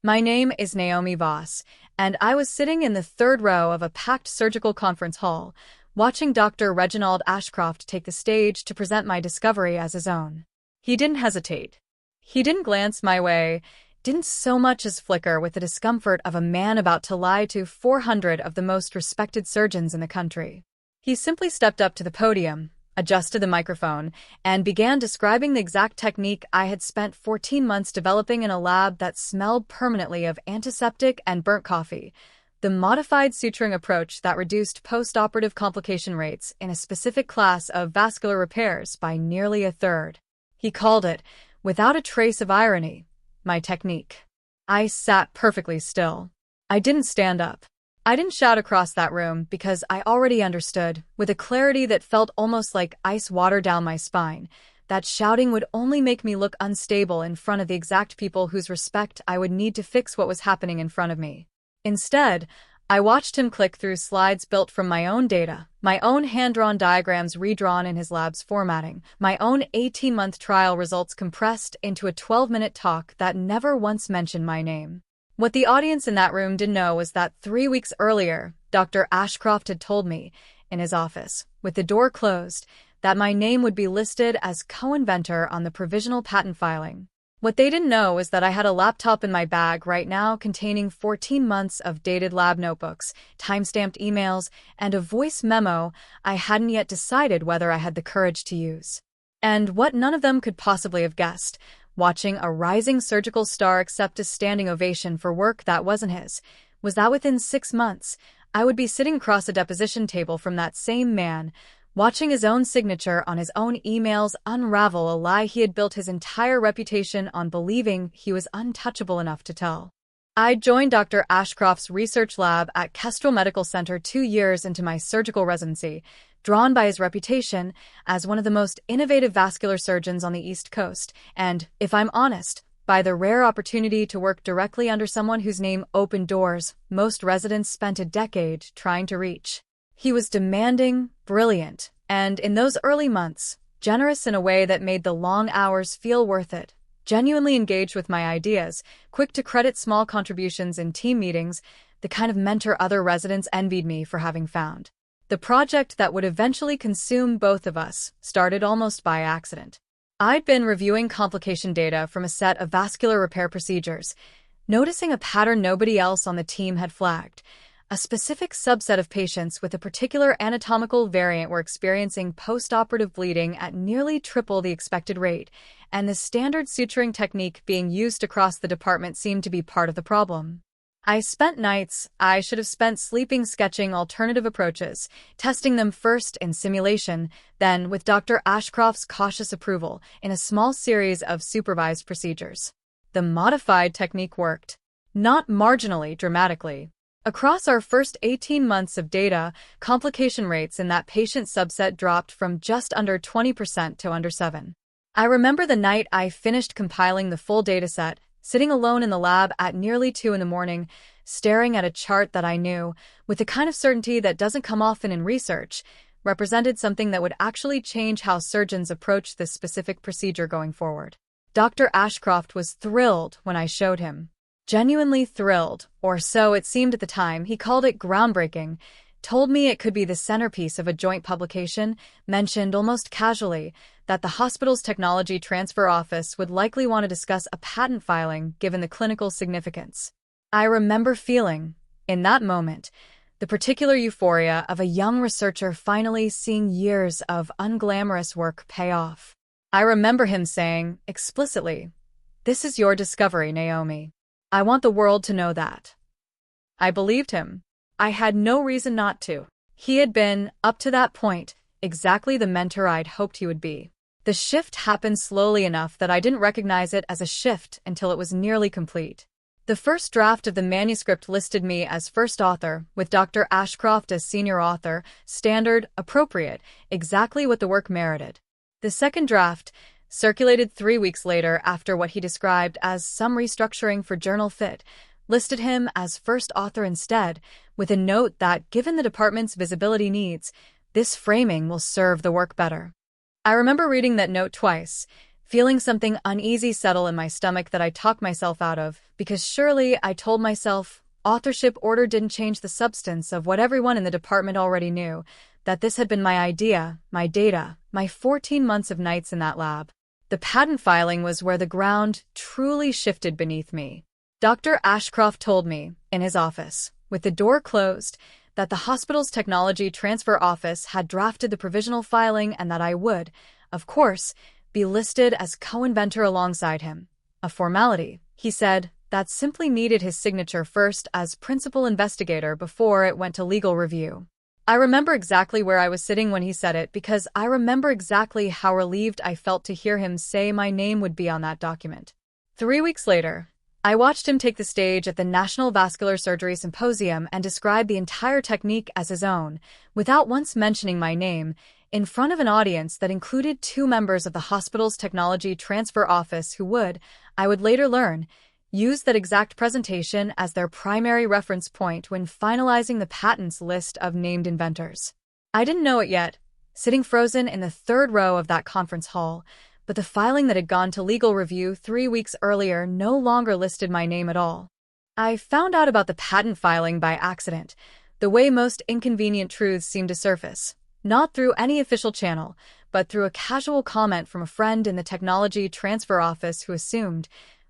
My name is Naomi Voss, and I was sitting in the third row of a packed surgical conference hall, watching Dr. Reginald Ashcroft take the stage to present my discovery as his own. He didn't hesitate. He didn't glance my way, didn't so much as flicker with the discomfort of a man about to lie to 400 of the most respected surgeons in the country. He simply stepped up to the podium, adjusted the microphone, and began describing the exact technique I had spent 14 months developing in a lab that smelled permanently of antiseptic and burnt coffee, the modified suturing approach that reduced post-operative complication rates in a specific class of vascular repairs by nearly a third. He called it, without a trace of irony, my technique. I sat perfectly still. I didn't stand up. I didn't shout across that room because I already understood, with a clarity that felt almost like ice water down my spine, that shouting would only make me look unstable in front of the exact people whose respect I would need to fix what was happening in front of me. Instead, I watched him click through slides built from my own data, my own hand-drawn diagrams redrawn in his lab's formatting, my own 18-month trial results compressed into a 12-minute talk that never once mentioned my name. What the audience in that room didn't know was that 3 weeks earlier, Dr. Ashcroft had told me, in his office, with the door closed, that my name would be listed as co-inventor on the provisional patent filing. What they didn't know was that I had a laptop in my bag right now containing 14 months of dated lab notebooks, time-stamped emails, and a voice memo I hadn't yet decided whether I had the courage to use. And what none of them could possibly have guessed, watching a rising surgical star accept a standing ovation for work that wasn't his, was that within 6 months, I would be sitting across a deposition table from that same man, watching his own signature on his own emails unravel a lie he had built his entire reputation on believing he was untouchable enough to tell. I joined Dr. Ashcroft's research lab at Kestrel Medical Center 2 years into my surgical residency, drawn by his reputation as one of the most innovative vascular surgeons on the East Coast, and, if I'm honest, by the rare opportunity to work directly under someone whose name opened doors most residents spent a decade trying to reach. He was demanding, brilliant, and, in those early months, generous in a way that made the long hours feel worth it, genuinely engaged with my ideas, quick to credit small contributions in team meetings, the kind of mentor other residents envied me for having found. The project that would eventually consume both of us started almost by accident. I'd been reviewing complication data from a set of vascular repair procedures, noticing a pattern nobody else on the team had flagged. A specific subset of patients with a particular anatomical variant were experiencing post-operative bleeding at nearly triple the expected rate, and the standard suturing technique being used across the department seemed to be part of the problem. I spent nights I should have spent sleeping sketching alternative approaches, testing them first in simulation, then, with Dr. Ashcroft's cautious approval, in a small series of supervised procedures. The modified technique worked. Not marginally dramatically. Across our first 18 months of data, complication rates in that patient subset dropped from just under 20% to under 7%. I remember the night I finished compiling the full dataset, sitting alone in the lab at nearly 2 a.m, staring at a chart that I knew, with the kind of certainty that doesn't come often in research, represented something that would actually change how surgeons approach this specific procedure going forward. Dr. Ashcroft was thrilled when I showed him. Genuinely thrilled, or so it seemed at the time. He called it groundbreaking, told me it could be the centerpiece of a joint publication, mentioned almost casually that the hospital's technology transfer office would likely want to discuss a patent filing given the clinical significance. I remember feeling, in that moment, the particular euphoria of a young researcher finally seeing years of unglamorous work pay off. I remember him saying, explicitly, "This is your discovery, Naomi. I want the world to know that." I believed him. I had no reason not to. He had been, up to that point, exactly the mentor I'd hoped he would be. The shift happened slowly enough that I didn't recognize it as a shift until it was nearly complete. The first draft of the manuscript listed me as first author, with Dr. Ashcroft as senior author, standard, appropriate, exactly what the work merited. The second draft, circulated 3 weeks later after what he described as some restructuring for journal fit, listed him as first author instead, with a note that, given the department's visibility needs, this framing will serve the work better. I remember reading that note twice, feeling something uneasy settle in my stomach that I talked myself out of, because surely, I told myself, authorship order didn't change the substance of what everyone in the department already knew, that this had been my idea, my data, my 14 months of nights in that lab. The patent filing was where the ground truly shifted beneath me. Dr. Ashcroft told me, in his office, with the door closed, that the hospital's technology transfer office had drafted the provisional filing and that I would, of course, be listed as co-inventor alongside him. A formality, he said, that simply needed his signature first as principal investigator before it went to legal review. I remember exactly where I was sitting when he said it because I remember exactly how relieved I felt to hear him say my name would be on that document. 3 weeks later, I watched him take the stage at the National Vascular Surgery Symposium and describe the entire technique as his own, without once mentioning my name, in front of an audience that included 2 members of the hospital's technology transfer office who would, I would later learn, use that exact presentation as their primary reference point when finalizing the patent's list of named inventors. I didn't know it yet, sitting frozen in the 3rd row of that conference hall, but the filing that had gone to legal review 3 weeks earlier no longer listed my name at all. I found out about the patent filing by accident, the way most inconvenient truths seem to surface, not through any official channel, but through a casual comment from a friend in the technology transfer office who assumed,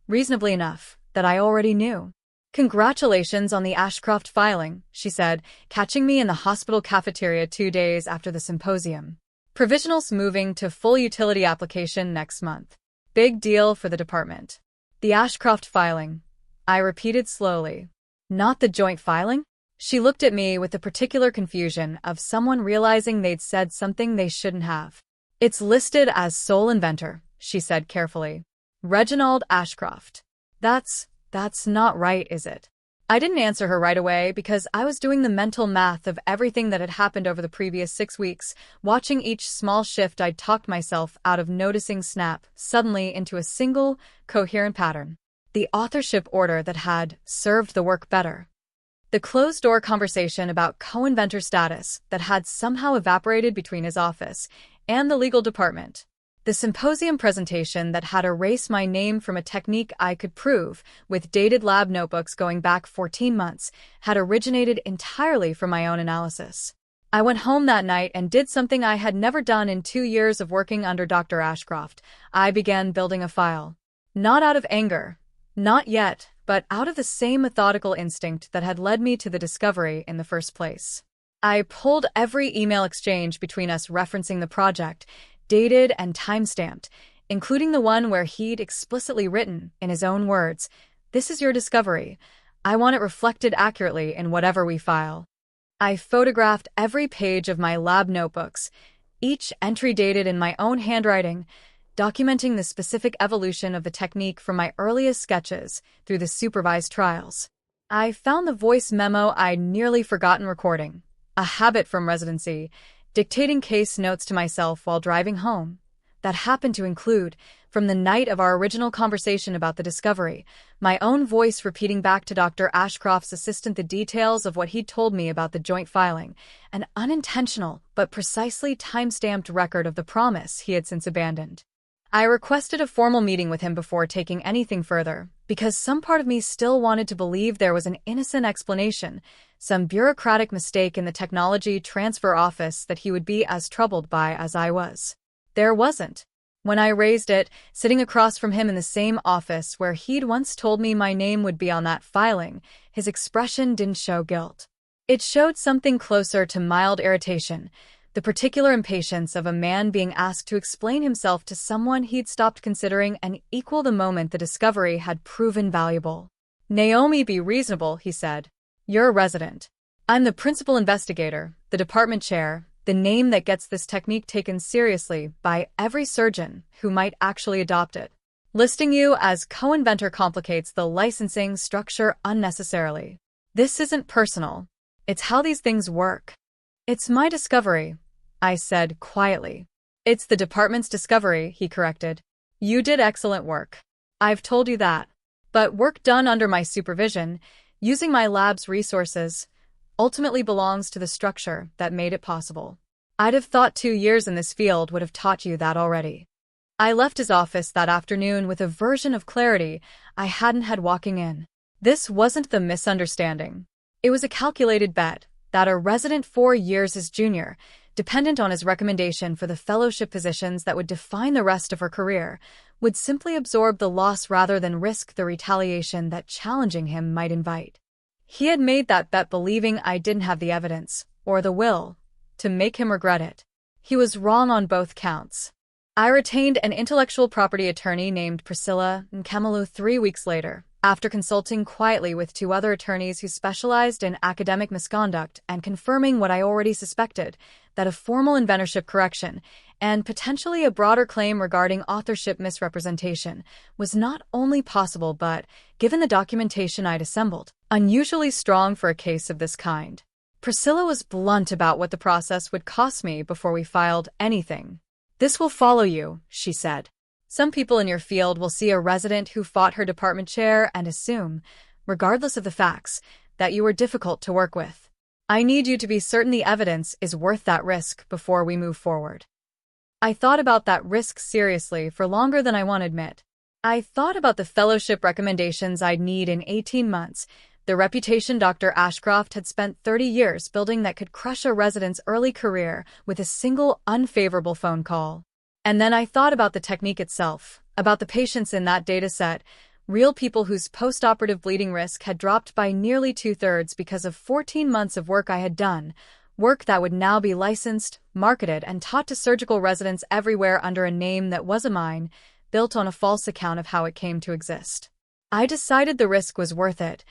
reasonably enough, that I already knew. "Congratulations on the Ashcroft filing," she said, catching me in the hospital cafeteria 2 days after the symposium. "Provisional's moving to full utility application next month. Big deal for the department." "The Ashcroft filing," I repeated slowly. "Not the joint filing?" She looked at me with the particular confusion of someone realizing they'd said something they shouldn't have. "It's listed as sole inventor," she said carefully. "Reginald Ashcroft. That's not right, is it?" I didn't answer her right away because I was doing the mental math of everything that had happened over the previous 6 weeks, watching each small shift I'd talked myself out of noticing snap suddenly into a single, coherent pattern. The authorship order that had served the work better. The closed-door conversation about co-inventor status that had somehow evaporated between his office and the legal department. The symposium presentation that had erased my name from a technique I could prove, with dated lab notebooks going back 14 months, had originated entirely from my own analysis. I went home that night and did something I had never done in 2 years of working under Dr. Ashcroft. I began building a file. Not out of anger. Not yet, but out of the same methodical instinct that had led me to the discovery in the first place. I pulled every email exchange between us referencing the project, dated and time-stamped, including the one where he'd explicitly written, in his own words, "This is your discovery. I want it reflected accurately in whatever we file." I photographed every page of my lab notebooks, each entry dated in my own handwriting, documenting the specific evolution of the technique from my earliest sketches through the supervised trials. I found the voice memo I'd nearly forgotten recording, a habit from residency, dictating case notes to myself while driving home. That happened to include, from the night of our original conversation about the discovery, my own voice repeating back to Dr. Ashcroft's assistant the details of what he'd told me about the joint filing, an unintentional but precisely time-stamped record of the promise he had since abandoned. I requested a formal meeting with him before taking anything further, because some part of me still wanted to believe there was an innocent explanation, some bureaucratic mistake in the technology transfer office that he would be as troubled by as I was. There wasn't. When I raised it, sitting across from him in the same office where he'd once told me my name would be on that filing, his expression didn't show guilt. It showed something closer to mild irritation, the particular impatience of a man being asked to explain himself to someone he'd stopped considering an equal the moment the discovery had proven valuable. "Naomi, be reasonable," he said. "You're a resident. I'm the principal investigator, the department chair, the name that gets this technique taken seriously by every surgeon who might actually adopt it. Listing you as co-inventor complicates the licensing structure unnecessarily. This isn't personal. It's how these things work." "It's my discovery," I said quietly. "It's the department's discovery," he corrected. "You did excellent work. I've told you that. But work done under my supervision, using my lab's resources, ultimately belongs to the structure that made it possible. I'd have thought 2 years in this field would have taught you that already." I left his office that afternoon with a version of clarity I hadn't had walking in. This wasn't the misunderstanding. It was a calculated bet that a resident 4 years his junior, dependent on his recommendation for the fellowship positions that would define the rest of her career, would simply absorb the loss rather than risk the retaliation that challenging him might invite. He had made that bet believing I didn't have the evidence, or the will, to make him regret it. He was wrong on both counts. I retained an intellectual property attorney named Priscilla Nkemelu 3 weeks later, after consulting quietly with 2 other attorneys who specialized in academic misconduct and confirming what I already suspected, that a formal inventorship correction, and potentially a broader claim regarding authorship misrepresentation, was not only possible but, given the documentation I'd assembled, unusually strong for a case of this kind. Priscilla was blunt about what the process would cost me before we filed anything. "This will follow you," she said. "Some people in your field will see a resident who fought her department chair and assume, regardless of the facts, that you were difficult to work with. I need you to be certain the evidence is worth that risk before we move forward." I thought about that risk seriously for longer than I want to admit. I thought about the fellowship recommendations I'd need in 18 months, the reputation Dr. Ashcroft had spent 30 years building that could crush a resident's early career with a single unfavorable phone call. And then I thought about the technique itself, about the patients in that data set, real people whose post-operative bleeding risk had dropped by nearly 2/3 because of 14 months of work I had done, work that would now be licensed, marketed, and taught to surgical residents everywhere under a name that wasn't mine, built on a false account of how it came to exist. I decided the risk was worth it,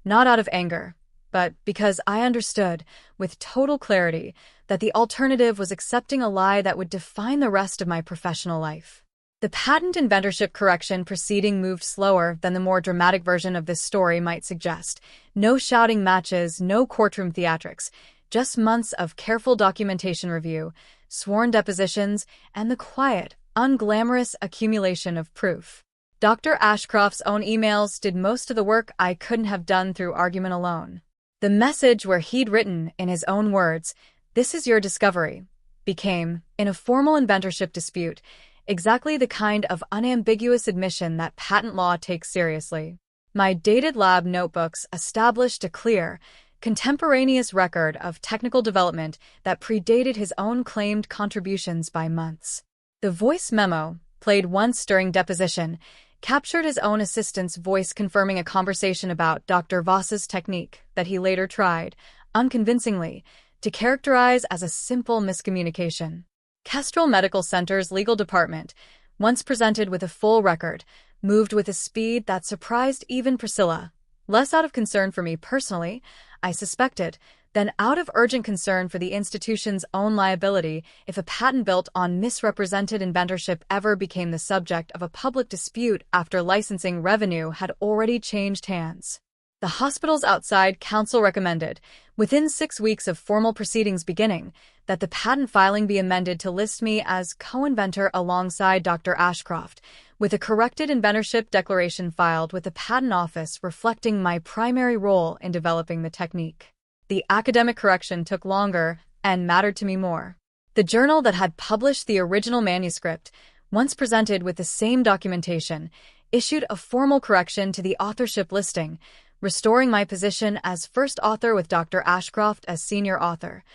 not out of anger, but because I understood, with total clarity, that the alternative was accepting a lie that would define the rest of my professional life. The patent inventorship correction proceeding moved slower than the more dramatic version of this story might suggest. No shouting matches, no courtroom theatrics, just months of careful documentation review, sworn depositions, and the quiet, unglamorous accumulation of proof. Dr. Ashcroft's own emails did most of the work I couldn't have done through argument alone. The message where he'd written, in his own words, "This is your discovery," became, in a formal inventorship dispute, exactly the kind of unambiguous admission that patent law takes seriously. My dated lab notebooks established a clear, contemporaneous record of technical development that predated his own claimed contributions by months. The voice memo, played once during deposition, captured his own assistant's voice confirming a conversation about Dr. Voss's technique that he later tried, unconvincingly, to characterize as a simple miscommunication. Kestrel Medical Center's legal department, once presented with a full record, moved with a speed that surprised even Priscilla, less out of concern for me personally, I suspected, than out of urgent concern for the institution's own liability if a patent built on misrepresented inventorship ever became the subject of a public dispute after licensing revenue had already changed hands. The hospital's outside counsel recommended, within 6 weeks of formal proceedings beginning, that the patent filing be amended to list me as co-inventor alongside Dr. Ashcroft, with a corrected inventorship declaration filed with the Patent Office reflecting my primary role in developing the technique. The academic correction took longer and mattered to me more. The journal that had published the original manuscript, once presented with the same documentation, issued a formal correction to the authorship listing, restoring my position as first author with Dr. Ashcroft as senior author.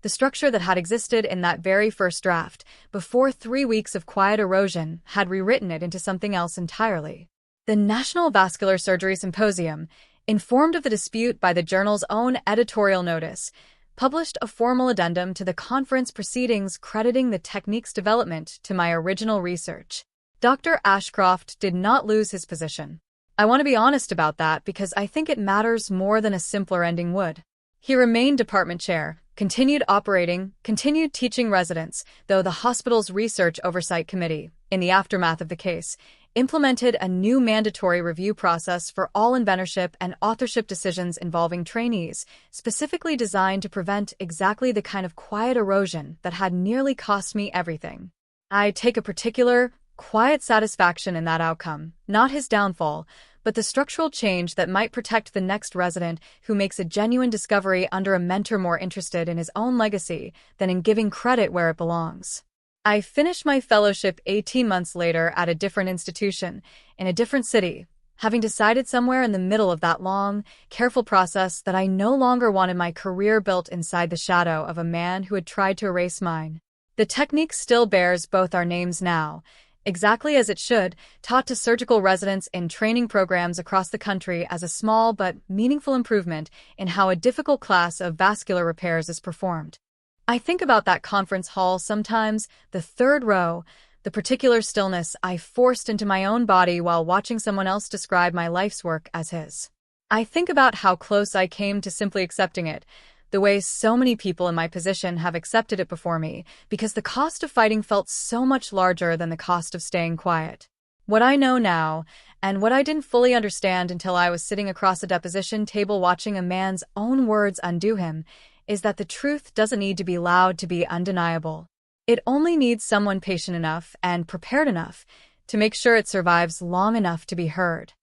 The structure that had existed in that very first draft, before 3 weeks of quiet erosion, had rewritten it into something else entirely. The National Vascular Surgery Symposium, informed of the dispute by the journal's own editorial notice, published a formal addendum to the conference proceedings crediting the technique's development to my original research. Dr. Ashcroft did not lose his position. I want to be honest about that because I think it matters more than a simpler ending would. He remained department chair, continued operating, continued teaching residents, though the hospital's research oversight committee, in the aftermath of the case, implemented a new mandatory review process for all inventorship and authorship decisions involving trainees, specifically designed to prevent exactly the kind of quiet erosion that had nearly cost me everything. I take a particular, quiet satisfaction in that outcome, not his downfall, but the structural change that might protect the next resident who makes a genuine discovery under a mentor more interested in his own legacy than in giving credit where it belongs. I finished my fellowship 18 months later at a different institution, in a different city, having decided somewhere in the middle of that long, careful process that I no longer wanted my career built inside the shadow of a man who had tried to erase mine. The technique still bears both our names now, exactly as it should, taught to surgical residents in training programs across the country as a small but meaningful improvement in how a difficult class of vascular repairs is performed. I think about that conference hall sometimes, the third row, the particular stillness I forced into my own body while watching someone else describe my life's work as his. I think about how close I came to simply accepting it, the way so many people in my position have accepted it before me, because the cost of fighting felt so much larger than the cost of staying quiet. What I know now, and what I didn't fully understand until I was sitting across a deposition table watching a man's own words undo him, is that the truth doesn't need to be loud to be undeniable. It only needs someone patient enough and prepared enough to make sure it survives long enough to be heard.